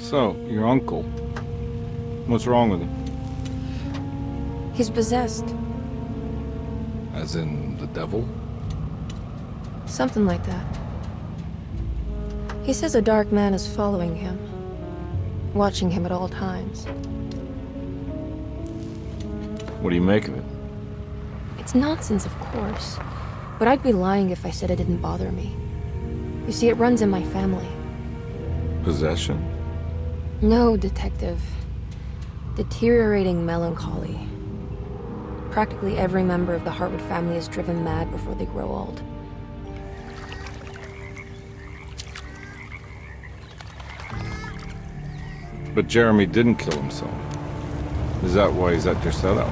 So, your uncle. What's wrong with him? He's possessed. As in the devil? Something like that. He says a dark man is following him, watching him at all times. What do you make of it? It's nonsense, of course, but I'd be lying if I said it didn't bother me. You see, it runs in my family. Possession? No, Detective. Deteriorating melancholy. Practically every member of the Hartwood family is driven mad before they grow old. But Jeremy didn't kill himself. Is that why he's at your setup?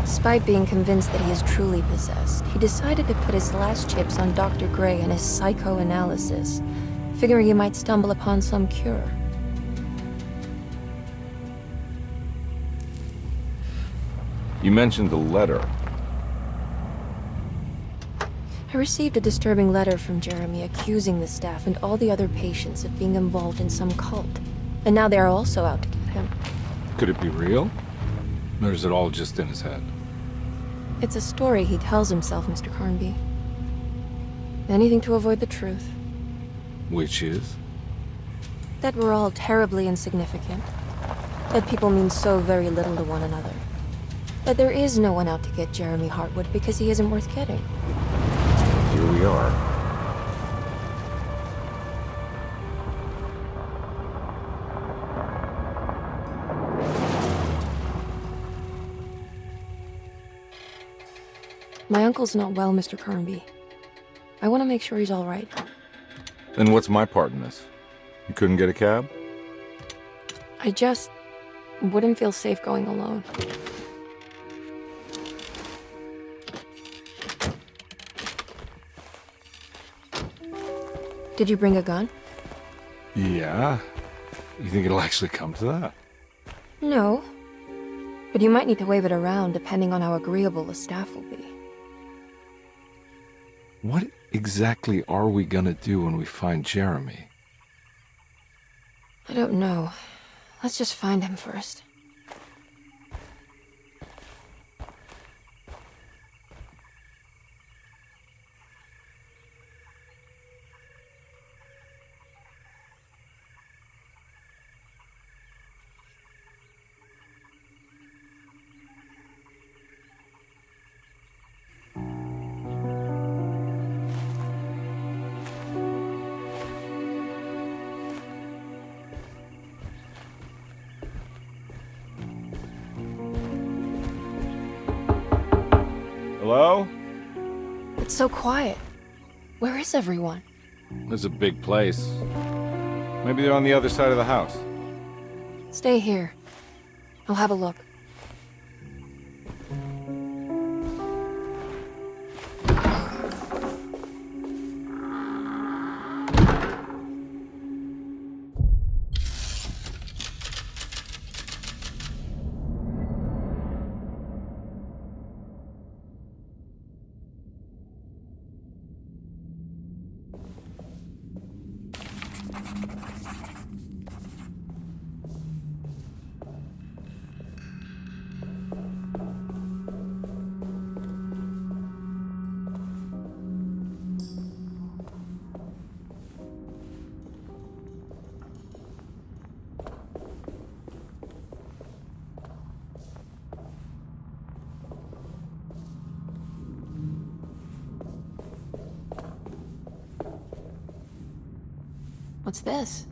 Despite being convinced that he is truly possessed, he decided to put his last chips on Dr. Gray and his psychoanalysis, figuring he might stumble upon some cure. You mentioned the letter. I received a disturbing letter from Jeremy accusing the staff and all the other patients of being involved in some cult. And now they are also out to get him. Could it be real? Or is it all just in his head? It's a story he tells himself, Mr. Carnby. Anything to avoid the truth. Which is? That we're all terribly insignificant. That people mean so very little to one another. That there is no one out to get Jeremy Hartwood because he isn't worth getting. Here we are. My uncle's not well, Mr. Carnby. I want to make sure he's all right. Then what's my part in this? You couldn't get a cab? I just wouldn't feel safe going alone. Did you bring a gun? Yeah. You think it'll actually come to that? No. But you might need to wave it around depending on how agreeable the staff will be. What exactly are we gonna do when we find Jeremy? I don't know. Let's just find him first. Hello? It's so quiet. Where is everyone? This is a big place. Maybe they're on the other side of the house. Stay here. I'll have a look. What's this?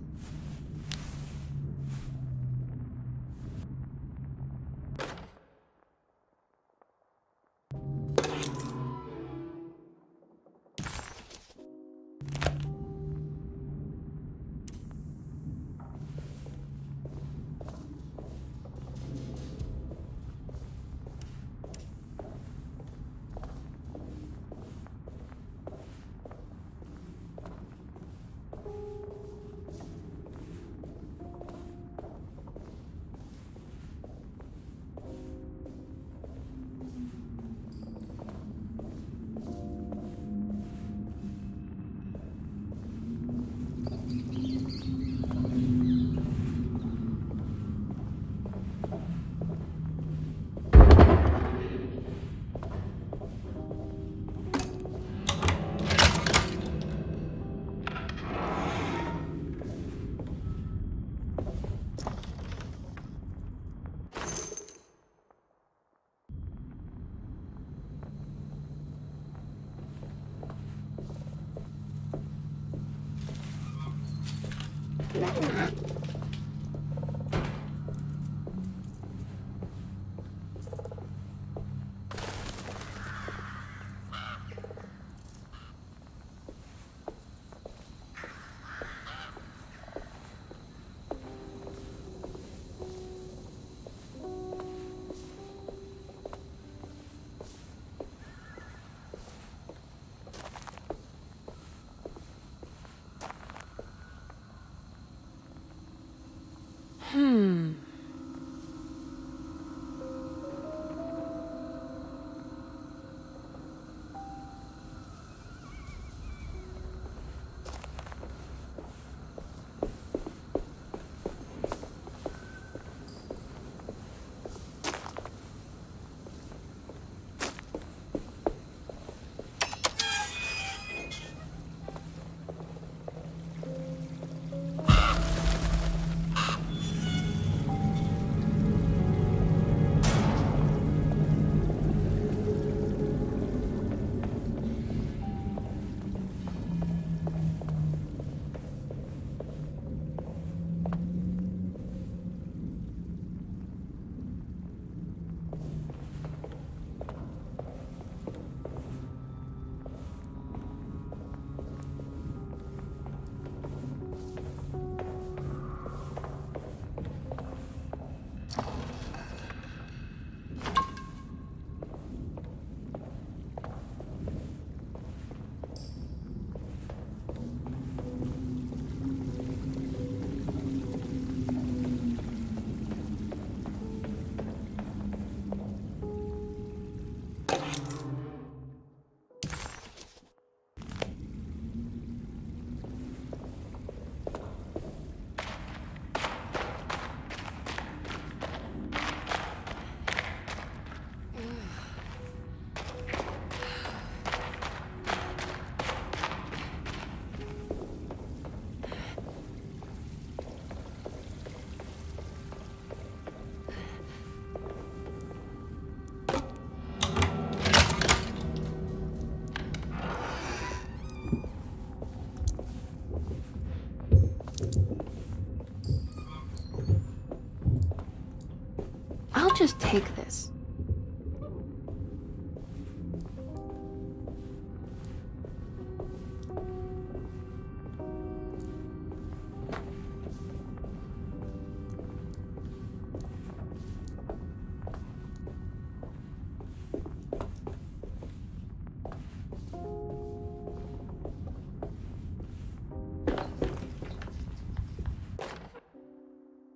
I'll just take this.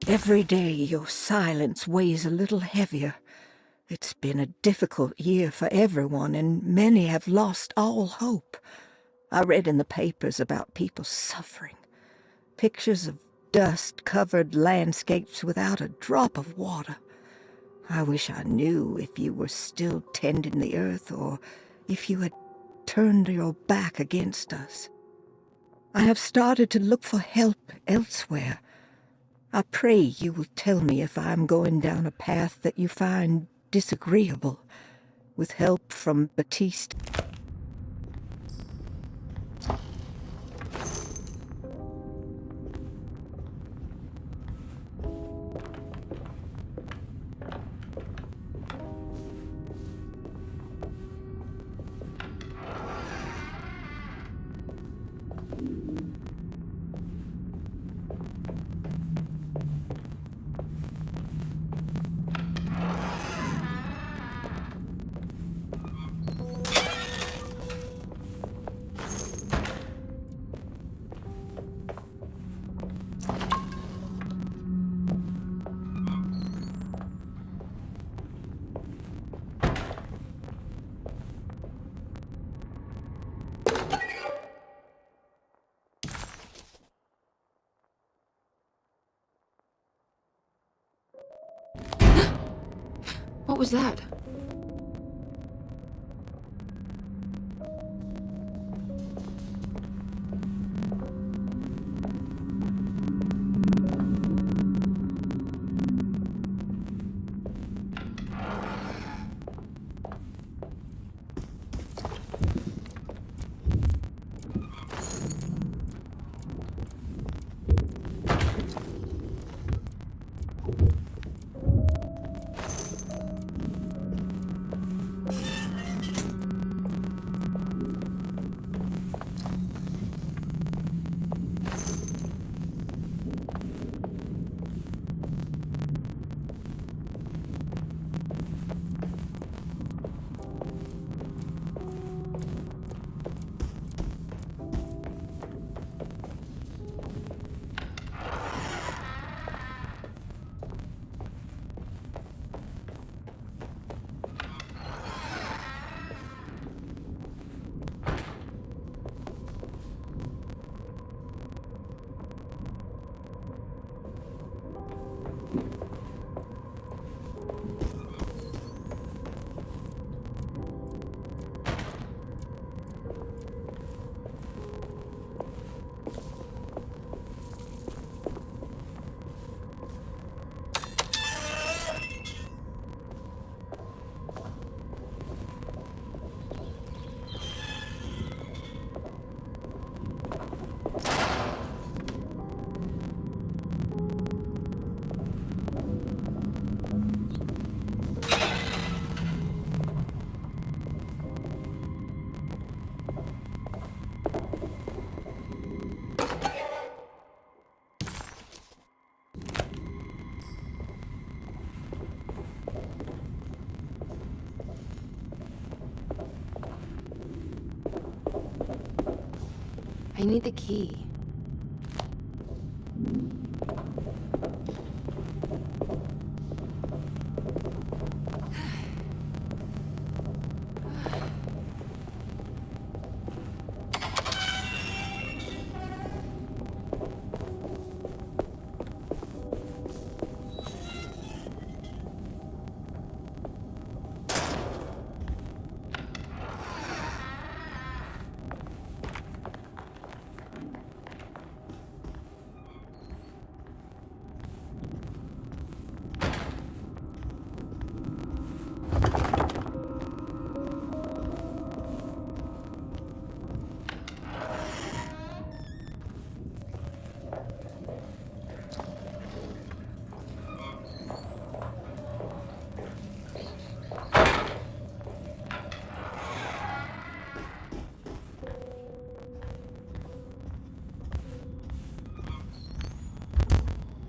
Every day your silence weighs a little heavier. It's been a difficult year for everyone, and many have lost all hope. I read in the papers about people suffering. Pictures of dust-covered landscapes without a drop of water. I wish I knew if you were still tending the earth or if you had turned your back against us. I have started to look for help elsewhere. I pray you will tell me if I am going down a path that you find disagreeable. With help from Batiste. What was that? I need the key.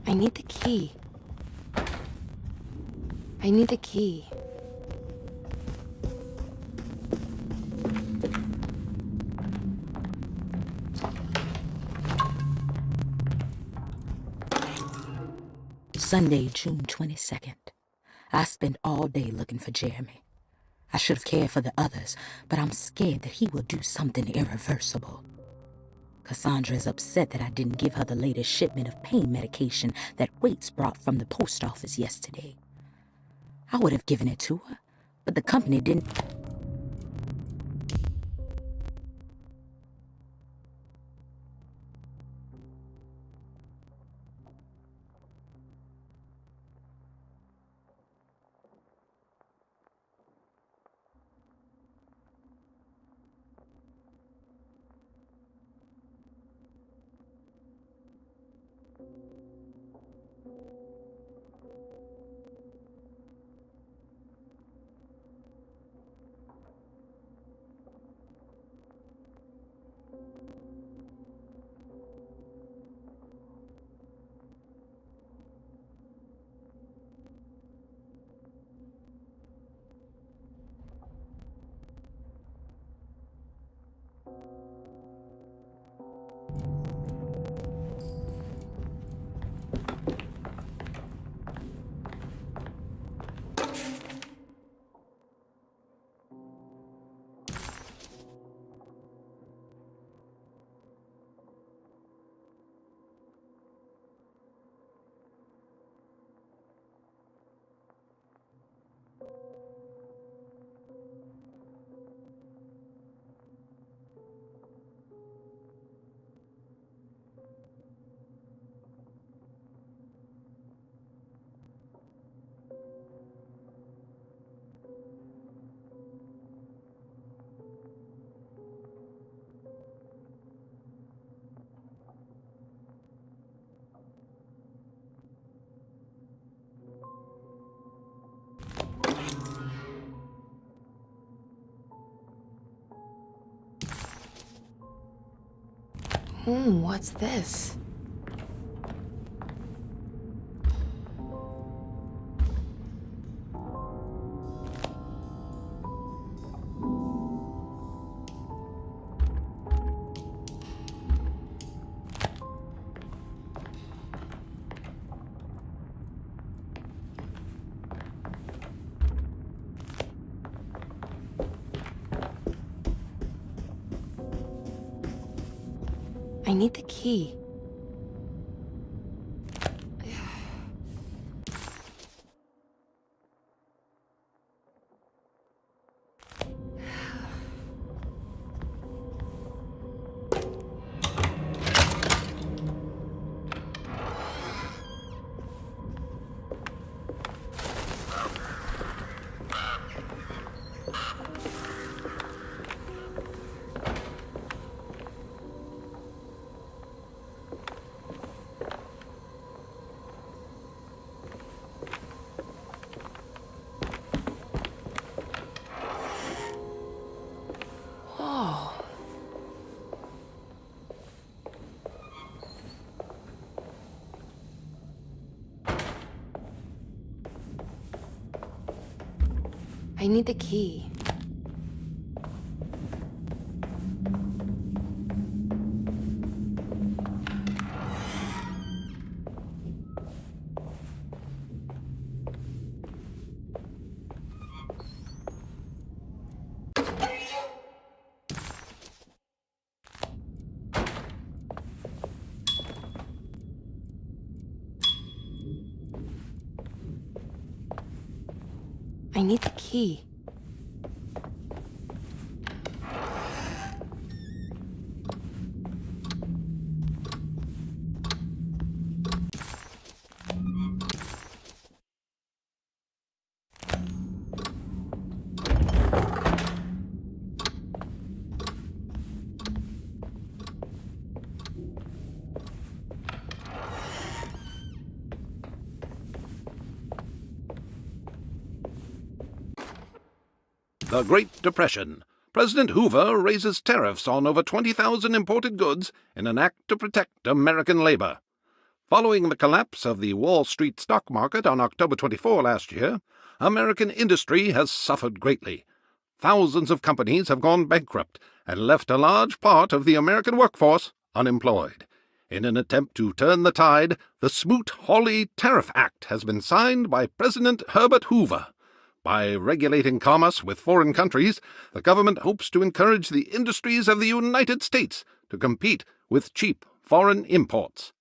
I need the key. I need the key. Sunday, June 22nd. I spent all day looking for Jeremy. I should have cared for the others, but I'm scared that he will do something irreversible. Cassandra is upset that I didn't give her the latest shipment of pain medication that Waits brought from the post office yesterday. I would have given it to her, but the company didn't. What's this? I need the key. I need the key. I need the key. The Great Depression. President Hoover raises tariffs on over 20,000 imported goods in an act to protect American labor. Following the collapse of the Wall Street stock market on October 24 last year, American industry has suffered greatly. Thousands of companies have gone bankrupt and left a large part of the American workforce unemployed. In an attempt to turn the tide, the Smoot-Hawley Tariff Act has been signed by President Herbert Hoover. By regulating commerce with foreign countries, the government hopes to encourage the industries of the United States to compete with cheap foreign imports.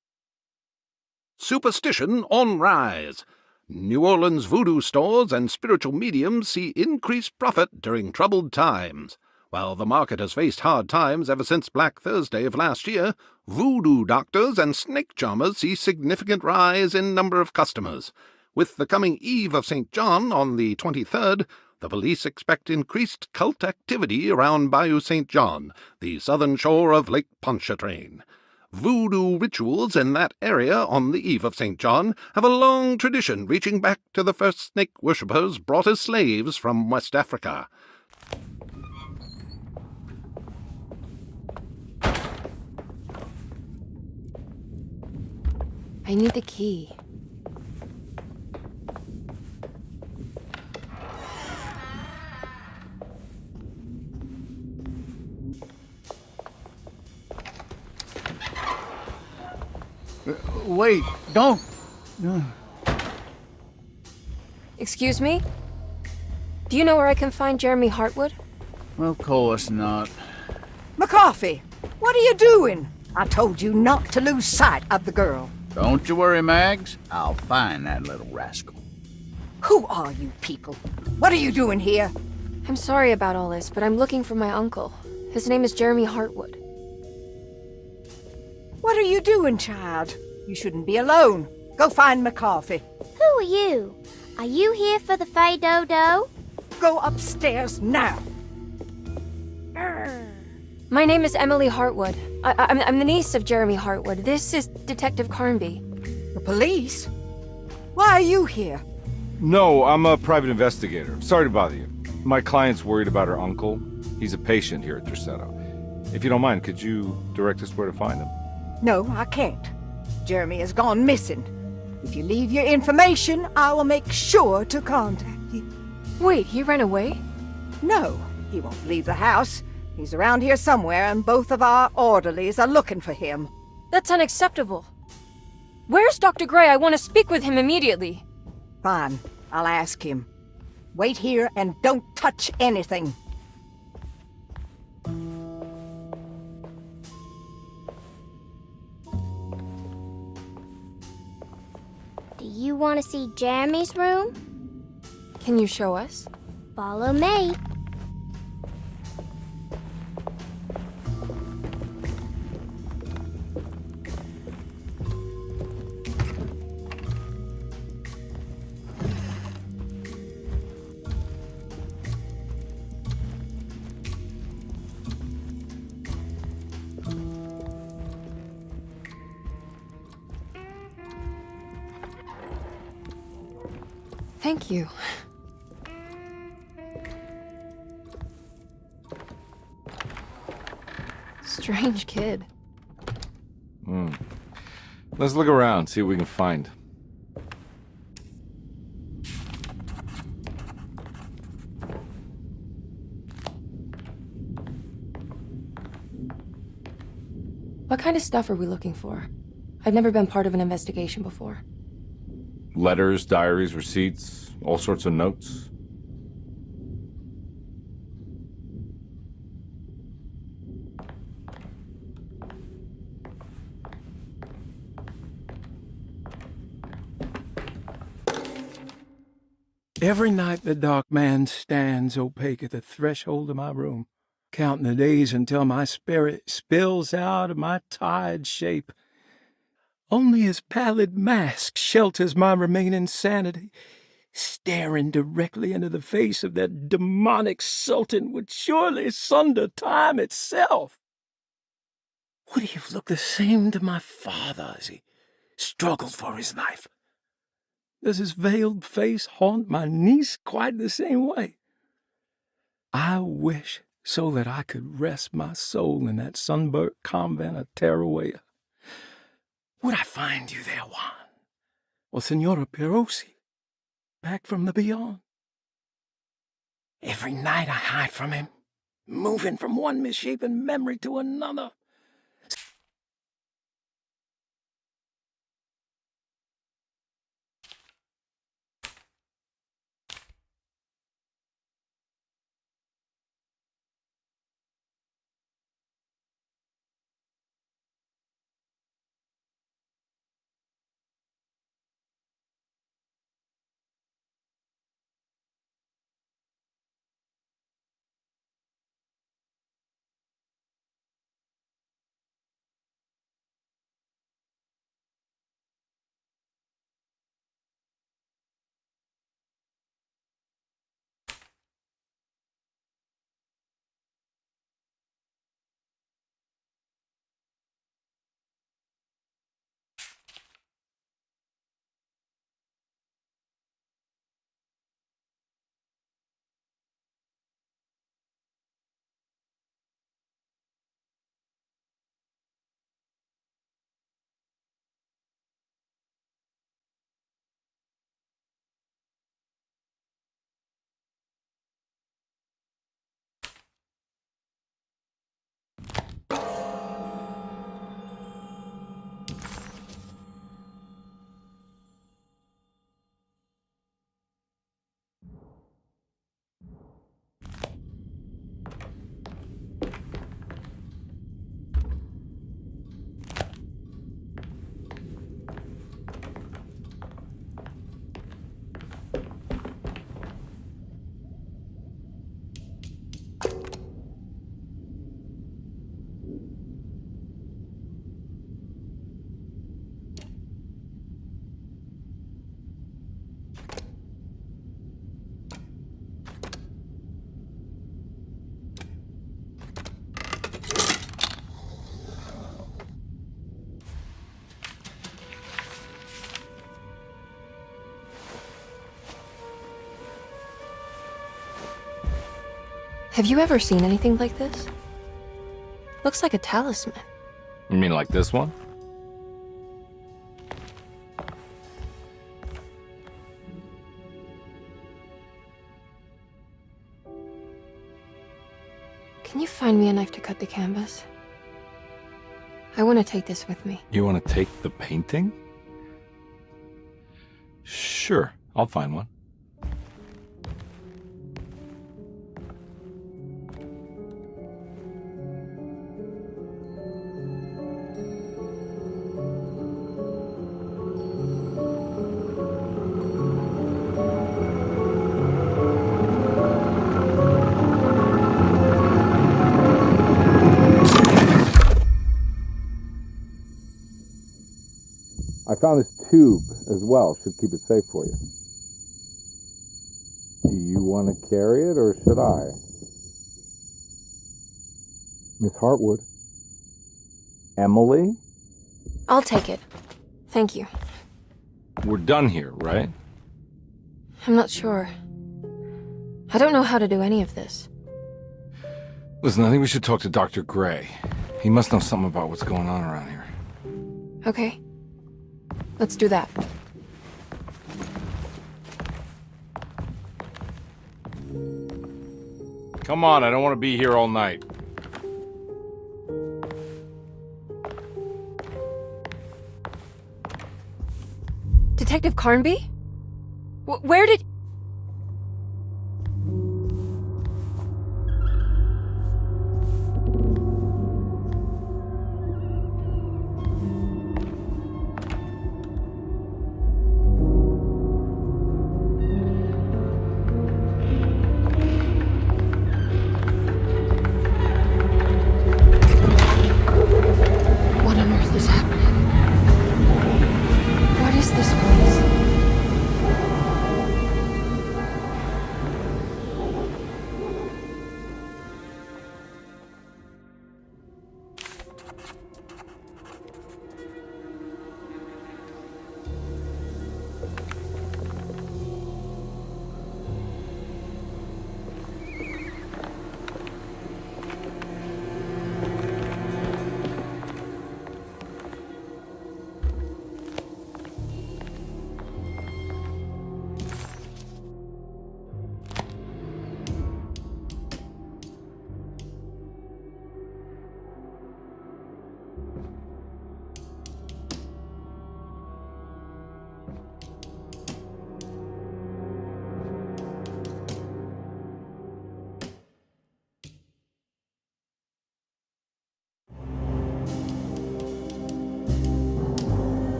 Superstition on rise. New Orleans voodoo stores and spiritual mediums see increased profit during troubled times. While the market has faced hard times ever since Black Thursday of last year, voodoo doctors and snake charmers see significant rise in number of customers. With the coming Eve of St. John on the 23rd, the police expect increased cult activity around Bayou St. John, the southern shore of Lake Pontchartrain. Voodoo rituals in that area on the Eve of St. John have a long tradition reaching back to the first snake worshippers brought as slaves from West Africa. I need the key. Wait, don't. Excuse me? Do you know where I can find Jeremy Hartwood? Of course not. McCarthy, what are you doing? I told you not to lose sight of the girl. Don't you worry, Mags. I'll find that little rascal. Who are you people? What are you doing here? I'm sorry about all this, but I'm looking for my uncle. His name is Jeremy Hartwood. What are you doing, child? You shouldn't be alone. Go find McCarthy. Who are you? Are you here for the Fay Dodo? Go upstairs now. My name is Emily Hartwood. I'm the niece of Jeremy Hartwood. This is Detective Carnby. The police? Why are you here? No, I'm a private investigator. Sorry to bother you. My client's worried about her uncle. He's a patient here at Tercetto. If you don't mind, could you direct us where to find him? No, I can't. Jeremy has gone missing. If you leave your information, I will make sure to contact you. Wait, he ran away? No, he won't leave the house. He's around here somewhere, and both of our orderlies are looking for him. That's unacceptable. Where's Dr. Gray? I want to speak with him immediately. Fine, I'll ask him. Wait here and don't touch anything. Do you want to see Jeremy's room? Can you show us? Follow me. Thank you. Strange kid. Let's look around, see what we can find. What kind of stuff are we looking for? I've never been part of an investigation before. Letters, diaries, receipts, all sorts of notes. Every night the dark man stands opaque at the threshold of my room, counting the days until my spirit spills out of my tired shape. Only his pallid mask shelters my remaining sanity. Staring directly into the face of that demonic sultan would surely sunder time itself. Would he have looked the same to my father as he struggled for his life? Does his veiled face haunt my niece quite the same way? I wish so that I could rest my soul in that sunburnt convent of Tarawea. Would I find you there, Juan? Or Senora Perosi, back from the beyond? Every night I hide from him, moving from one misshapen memory to another. Have you ever seen anything like this? Looks like a talisman. You mean like this one? Can you find me a knife to cut the canvas? I want to take this with me. You want to take the painting? Sure, I'll find one. I found this tube as well. Should keep it safe for you. Do you want to carry it or should I? Miss Hartwood? Emily? I'll take it. Thank you. We're done here, right? I'm not sure. I don't know how to do any of this. Listen, I think we should talk to Dr. Gray. He must know something about what's going on around here. Okay. Let's do that. Come on, I don't want to be here all night. Detective Carnby? Where did...